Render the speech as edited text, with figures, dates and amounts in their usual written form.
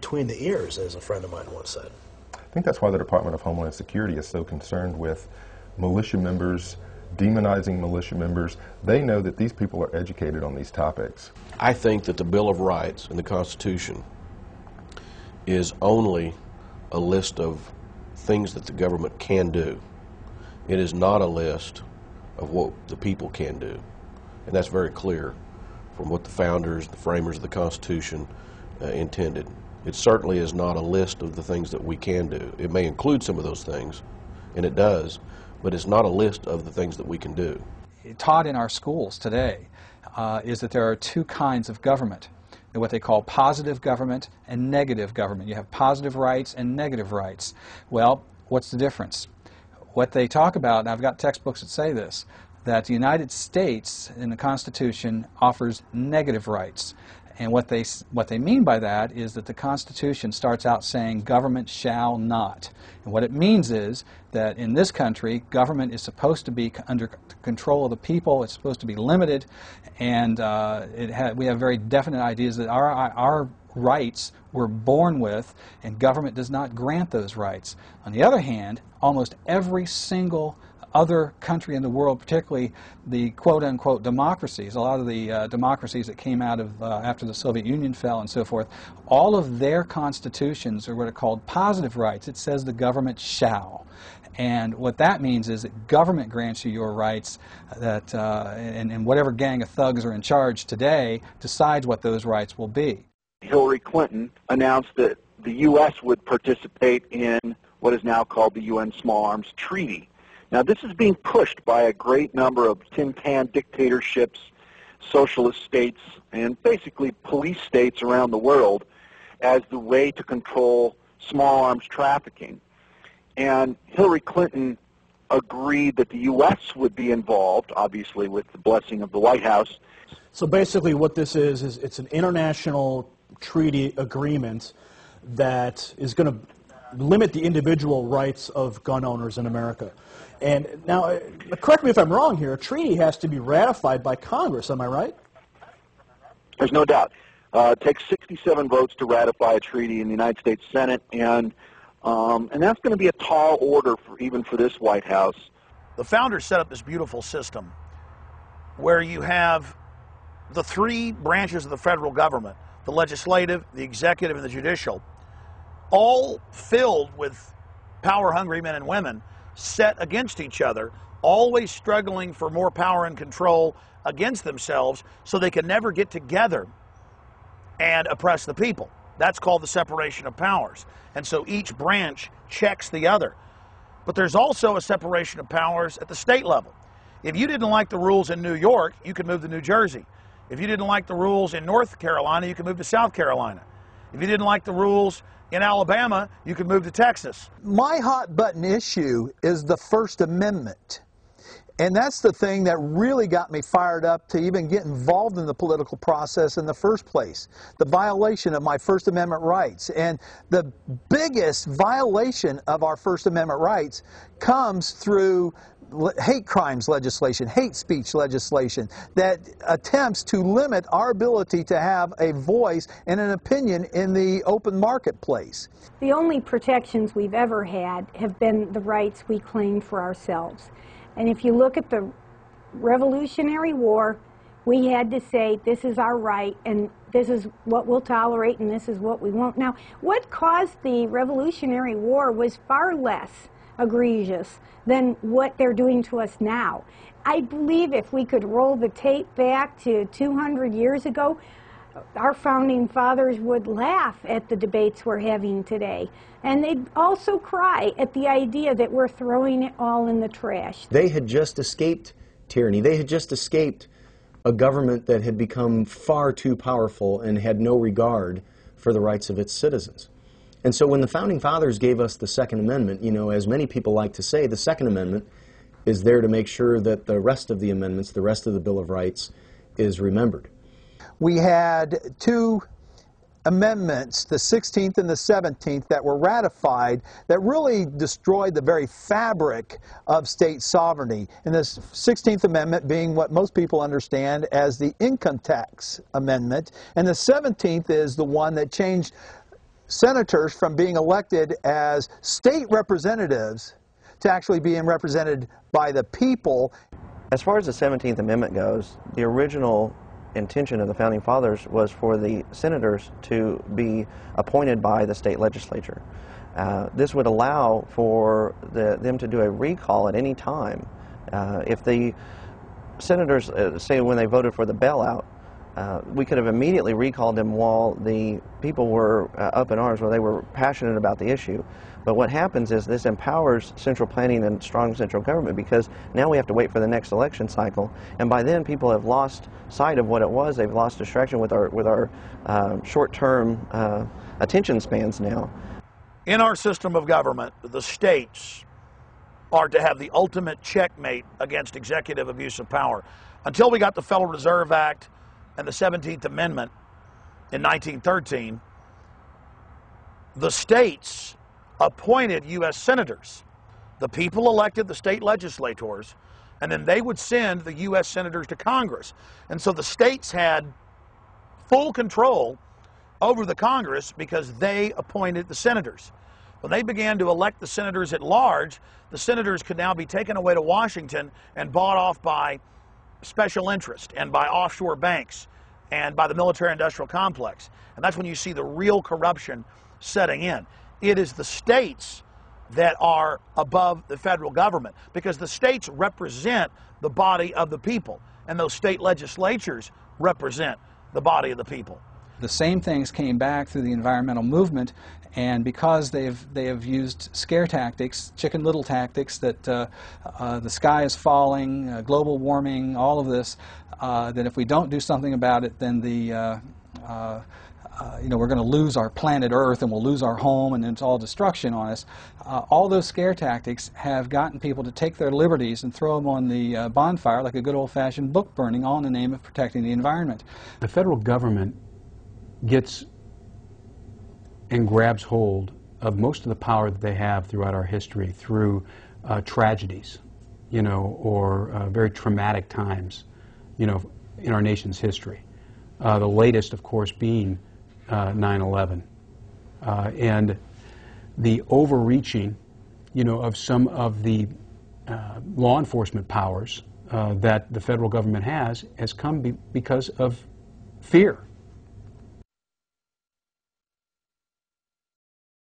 between the ears, as a friend of mine once said. I think that's why the Department of Homeland Security is so concerned with militia members, demonizing militia members. They know that these people are educated on these topics. I think that the Bill of Rights and the Constitution is only a list of things that the government can do. It is not a list of what the people can do. And that's very clear from what the founders, the framers of the Constitution intended. It certainly is not a list of the things that we can do. It may include some of those things, and it does, but it's not a list of the things that we can do. Taught in our schools today is that there are two kinds of government, what they call positive government and negative government. You have positive rights and negative rights. Well, what's the difference? What they talk about, and I've got textbooks that say this, that the United States in the Constitution offers negative rights. And what they mean by that is that the Constitution starts out saying government shall not. And what it means is that in this country, government is supposed to be under control of the people. It's supposed to be limited, and we have very definite ideas that our rights we're born with, and government does not grant those rights. On the other hand, almost every single other country in the world, particularly the quote-unquote democracies, a lot of the democracies that came out of after the Soviet Union fell and so forth, all of their constitutions are what are called positive rights. It says the government shall. And what that means is that government grants you your rights, that, and whatever gang of thugs are in charge today decides what those rights will be. Hillary Clinton announced that the U.S. would participate in what is now called the UN Small Arms Treaty. Now, this is being pushed by a great number of tin can dictatorships, socialist states, and basically police states around the world as the way to control small arms trafficking. And Hillary Clinton agreed that the U.S. would be involved, obviously with the blessing of the White House. So basically what this is it's an international treaty agreement that is going to limit the individual rights of gun owners in America. And now, correct me if I'm wrong here, a treaty has to be ratified by Congress, am I right? There's no doubt. It takes 67 votes to ratify a treaty in the United States Senate, and that's going to be a tall order even for this White House. The founders set up this beautiful system where you have the three branches of the federal government, the legislative, the executive, and the judicial, all filled with power-hungry men and women set against each other, always struggling for more power and control against themselves so they can never get together and oppress the people. That's called the separation of powers. And so each branch checks the other. But there's also a separation of powers at the state level. If you didn't like the rules in New York, you could move to New Jersey. If you didn't like the rules in North Carolina, you could move to South Carolina. If you didn't like the rules in Alabama, you could move to Texas. My hot button issue is the First Amendment. And that's the thing that really got me fired up to even get involved in the political process in the first place. The violation of my First Amendment rights. And the biggest violation of our First Amendment rights comes through hate crimes legislation, hate speech legislation that attempts to limit our ability to have a voice and an opinion in the open marketplace. The only protections we've ever had have been the rights we claimed for ourselves. And if you look at the Revolutionary War, we had to say this is our right and this is what we'll tolerate and this is what we won't. Now, what caused the Revolutionary War was far less egregious than what they're doing to us now. I believe if we could roll the tape back to 200 years ago, our founding fathers would laugh at the debates we're having today. And they'd also cry at the idea that we're throwing it all in the trash. They had just escaped tyranny. They had just escaped a government that had become far too powerful and had no regard for the rights of its citizens. And so when the Founding Fathers gave us the Second Amendment, you know, as many people like to say, the Second Amendment is there to make sure that the rest of the amendments, the rest of the Bill of Rights, is remembered. We had two amendments, the 16th and the 17th, that were ratified that really destroyed the very fabric of state sovereignty. And this 16th Amendment being what most people understand as the income tax amendment, and the 17th is the one that changed senators from being elected as state representatives to actually being represented by the people. As far as the 17th Amendment goes, the original intention of the Founding Fathers was for the senators to be appointed by the state legislature. This would allow for them to do a recall at any time. If the senators, say when they voted for the bailout, we could have immediately recalled them while the people were up in arms, where they were passionate about the issue. But what happens is this empowers central planning and strong central government, because now we have to wait for the next election cycle, and by then people have lost sight of what it was. They've lost distraction with our short-term attention spans now. In our system of government, the states are to have the ultimate checkmate against executive abuse of power. Until we got the Federal Reserve Act and the 17th Amendment in 1913, the states appointed U.S. senators. The people elected the state legislators, and then they would send the U.S. senators to Congress. And so the states had full control over the Congress because they appointed the senators. When they began to elect the senators at large, the senators could now be taken away to Washington and bought off by special interest and by offshore banks and by the military-industrial complex. And that's when you see the real corruption setting in. It is the states that are above the federal government, because the states represent the body of the people, and those state legislatures represent the body of the people. The same things came back through the environmental movement, and because they have used scare tactics, Chicken Little tactics, that the sky is falling, global warming, all of this, that if we don't do something about it, then we're going to lose our planet Earth, and we'll lose our home, and it's all destruction on us. All those scare tactics have gotten people to take their liberties and throw them on the bonfire like a good old-fashioned book burning, all in the name of protecting the environment. The federal government gets and grabs hold of most of the power that they have throughout our history through tragedies, or very traumatic times, in our nation's history. The latest, of course, being 9/11, and the overreaching, of some of the law enforcement powers that the federal government has come because of fear.